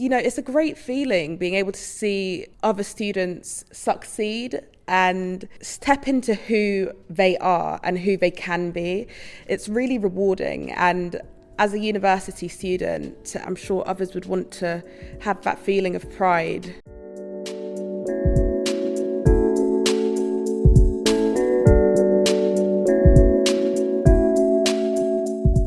It's a great feeling being able to see other students succeed and step into who they are and who they can be. It's really rewarding, and as a university student, I'm sure others would want to have that feeling of pride.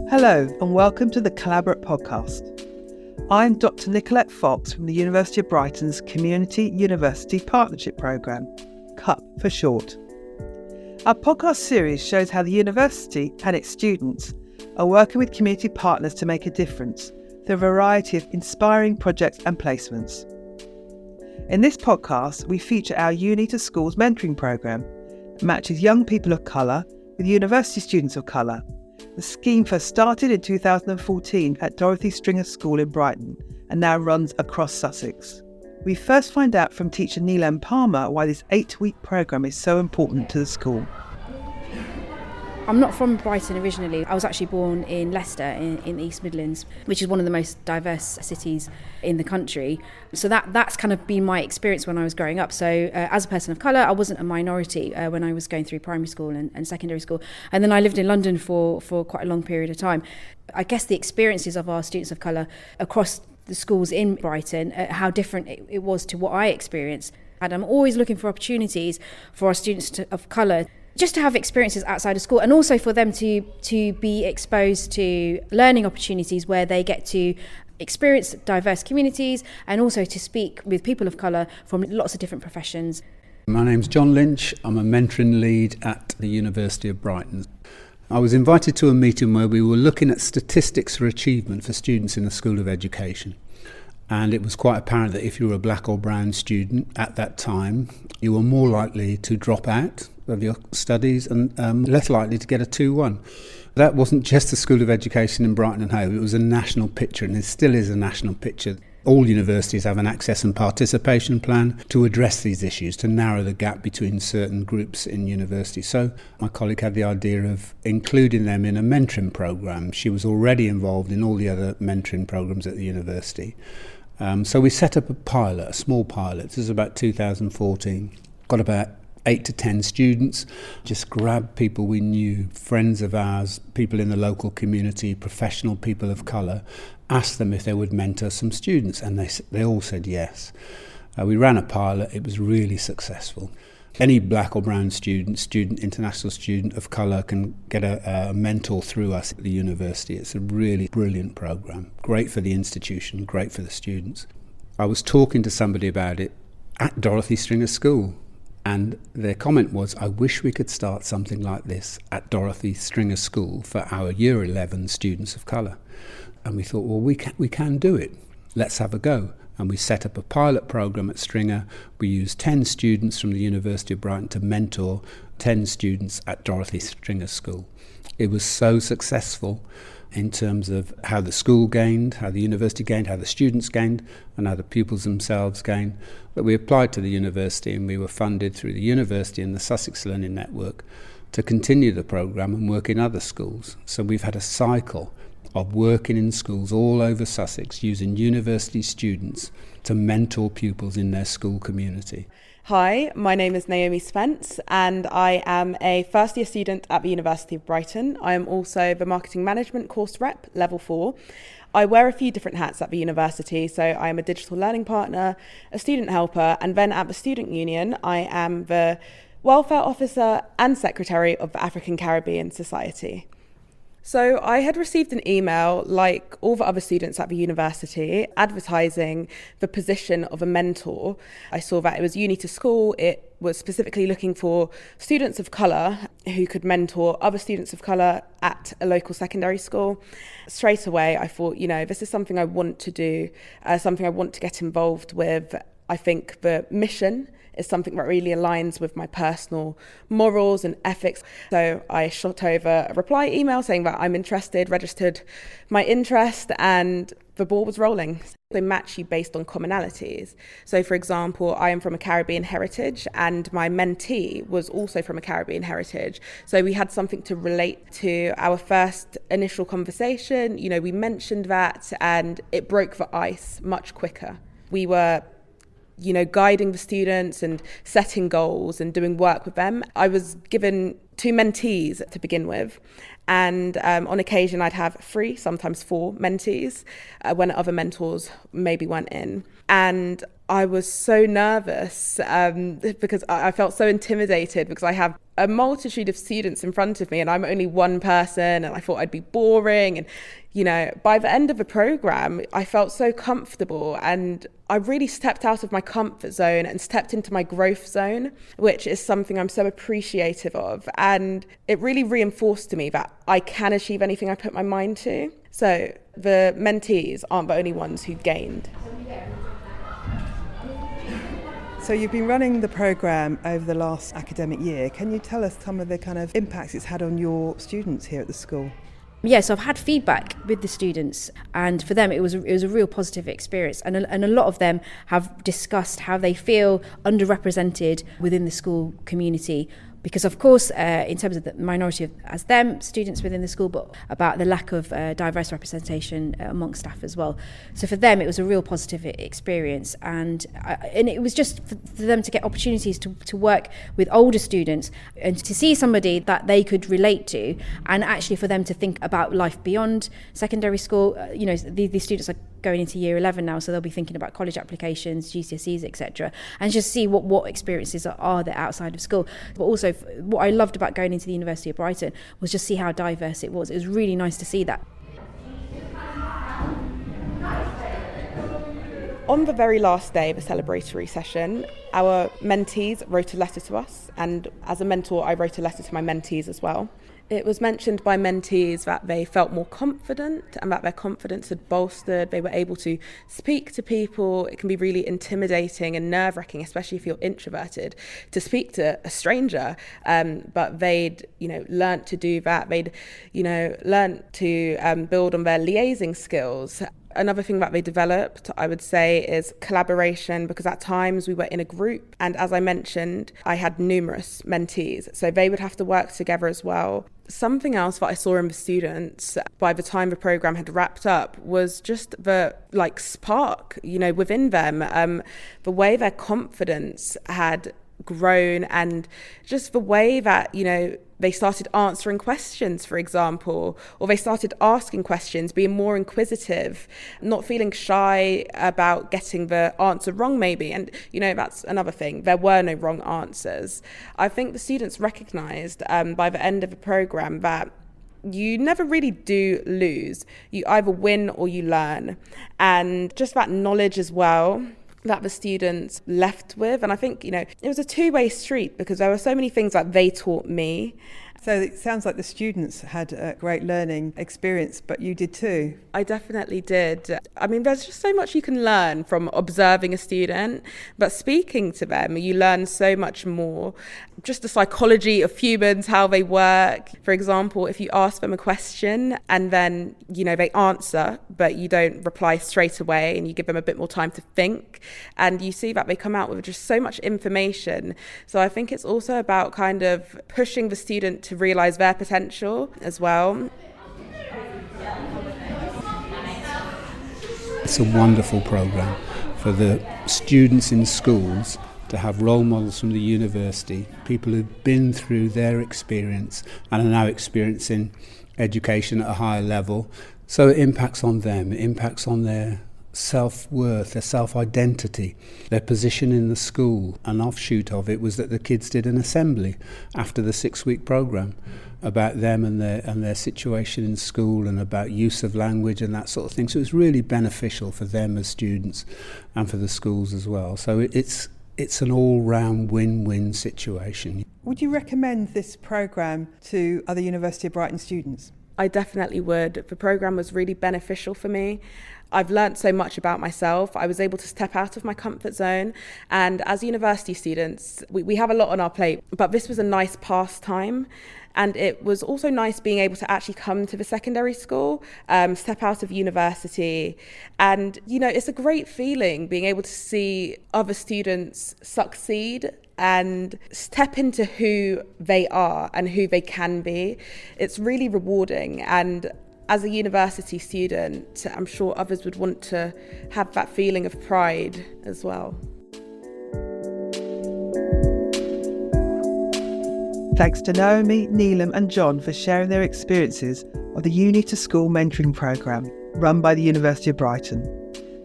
Hello and welcome to the Collaborate podcast. I'm Dr. Nicolette Fox from the University of Brighton's Community University Partnership Programme, CUPP for short. Our podcast series shows how the university and its students are working with community partners to make a difference through a variety of inspiring projects and placements. In this podcast, we feature our Uni to Schools mentoring programme that matches young people of colour with university students of colour. The scheme first started in 2014 at Dorothy Stringer School in Brighton and now runs across Sussex. We first find out from teacher Neelam Palmer why this 8-week programme is so important to the school. I'm not from Brighton originally. I was actually born in Leicester in the East Midlands, which is one of the most diverse cities in the country. So that's kind of been my experience when I was growing up. So as a person of colour, I wasn't a minority when I was going through primary school and secondary school. And then I lived in London for quite a long period of time. I guess the experiences of our students of colour across the schools in Brighton, how different it was to what I experienced. And I'm always looking for opportunities for our students of colour just to have experiences outside of school, and also for them to be exposed to learning opportunities where they get to experience diverse communities and also to speak with people of colour from lots of different professions. My name's John Lynch. I'm a mentoring lead at the University of Brighton. I was invited to a meeting where we were looking at statistics for achievement for students in the School of Education. And it was quite apparent that if you were a black or brown student at that time, you were more likely to drop out of your studies and less likely to get a 2-1. That wasn't just the School of Education in Brighton and Hove, it was a national picture, and it still is a national picture. All universities have an access and participation plan to address these issues, to narrow the gap between certain groups in university. So my colleague had the idea of including them in a mentoring programme. She was already involved in all the other mentoring programmes at the university. So we set up a small pilot. This is about 2014. Got about 8 to 10 students. Just grabbed people we knew, friends of ours, people in the local community, professional people of colour, asked them if they would mentor some students, and they all said yes. We ran a pilot. It was really successful. Any black or brown student, international student of colour can get a mentor through us at the university. It's a really brilliant programme. Great for the institution, great for the students. I was talking to somebody about it at Dorothy Stringer School, and their comment was, I wish we could start something like this at Dorothy Stringer School for our Year 11 students of colour. And we thought, well, we can do it. Let's have a go. And we set up a pilot programme at Stringer. We used 10 students from the University of Brighton to mentor 10 students at Dorothy Stringer School. It was so successful in terms of how the school gained, how the university gained, how the students gained, and how the pupils themselves gained, that we applied to the university, and we were funded through the university and the Sussex Learning Network to continue the programme and work in other schools. So we've had a cycle of working in schools all over Sussex using university students to mentor pupils in their school community. Hi, my name is Naomi Spence and I am a first year student at the University of Brighton. I am also the Marketing Management course rep, level 4. I wear a few different hats at the university, so I am a digital learning partner, a student helper, and then at the Student Union I am the Welfare Officer and Secretary of the African Caribbean Society. So I had received an email, like all the other students at the university, advertising the position of a mentor. I saw that it was Uni to School. It was specifically looking for students of colour who could mentor other students of colour at a local secondary school. Straight away, I thought, this is something I want to do, something I want to get involved with. I think the mission is something that really aligns with my personal morals and ethics. So I shot over a reply email saying that I'm interested, registered my interest, and the ball was rolling. They match you based on commonalities. So for example, I am from a Caribbean heritage and my mentee was also from a Caribbean heritage. So we had something to relate to. Our first initial conversation, we mentioned that and it broke the ice much quicker. We were guiding the students and setting goals and doing work with them. I was given 2 mentees to begin with. And on occasion, I'd have 3, sometimes 4 mentees when other mentors maybe weren't in. And I was so nervous because I felt so intimidated because I have a multitude of students in front of me and I'm only one person and I thought I'd be boring. And, by the end of the program, I felt so comfortable and I really stepped out of my comfort zone and stepped into my growth zone, which is something I'm so appreciative of. And it really reinforced to me that I can achieve anything I put my mind to. So the mentees aren't the only ones who gained. So you've been running the programme over the last academic year. Can you tell us some of the kind of impacts it's had on your students here at the school? Yeah, so I've had feedback with the students and for them it was a real positive experience and a lot of them have discussed how they feel underrepresented within the school community. Because of course, in terms of the minority as them, students within the school, but about the lack of diverse representation amongst staff as well. So for them, it was a real positive experience. And it was just for them to get opportunities to work with older students and to see somebody that they could relate to and actually for them to think about life beyond secondary school. These students are going into year 11 now, so they'll be thinking about college applications, GCSEs, etc., and just see what experiences are there outside of school. But also, what I loved about going into the University of Brighton was just see how diverse it was. It was really nice to see that. On the very last day of a celebratory session, our mentees wrote a letter to us, and as a mentor, I wrote a letter to my mentees as well. It was mentioned by mentees that they felt more confident and that their confidence had bolstered. They were able to speak to people. It can be really intimidating and nerve-wracking, especially if you're introverted, to speak to a stranger. But they'd, learnt to do that. They'd, learnt to build on their liaising skills. Another thing that they developed, I would say, is collaboration, because at times we were in a group. And as I mentioned, I had numerous mentees, so they would have to work together as well. Something else that I saw in the students by the time the programme had wrapped up was just the spark, within them, the way their confidence had grown and just the way that, they started answering questions, for example, or they started asking questions, being more inquisitive, not feeling shy about getting the answer wrong maybe. And, that's another thing. There were no wrong answers. I think the students recognised by the end of the programme that you never really do lose. You either win or you learn. And just that knowledge as well that the students left with. And I think, it was a two-way street because there were so many things that they taught me. So it sounds like the students had a great learning experience, but you did too. I definitely did. I mean, there's just so much you can learn from observing a student, but speaking to them, you learn so much more. Just the psychology of humans, how they work. For example, if you ask them a question and then, they answer, but you don't reply straight away and you give them a bit more time to think, and you see that they come out with just so much information. So I think it's also about kind of pushing the student to realise their potential as well. It's a wonderful programme for the students in schools to have role models from the university, people who've been through their experience and are now experiencing education at a higher level. So it impacts on them, it impacts on their self-worth, their self-identity, their position in the school. An offshoot of it was that the kids did an assembly after the 6-week programme about them and their situation in school and about use of language and that sort of thing. So it was really beneficial for them as students and for the schools as well. So it's an all-round win-win situation. Would you recommend this programme to other University of Brighton students? I definitely would. The programme was really beneficial for me. I've learnt so much about myself. I was able to step out of my comfort zone. And as university students, we have a lot on our plate, but this was a nice pastime. And it was also nice being able to actually come to the secondary school, step out of university. And, it's a great feeling being able to see other students succeed and step into who they are and who they can be. It's really rewarding. And as a university student, I'm sure others would want to have that feeling of pride as well. Thanks to Naomi, Neelam and John for sharing their experiences of the Uni to School mentoring programme run by the University of Brighton.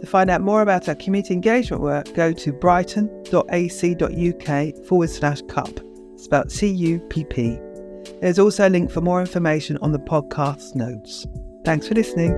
To find out more about our community engagement work, go to brighton.ac.uk/CUPP, spelled CUPP. There's also a link for more information on the podcast notes. Thanks for listening.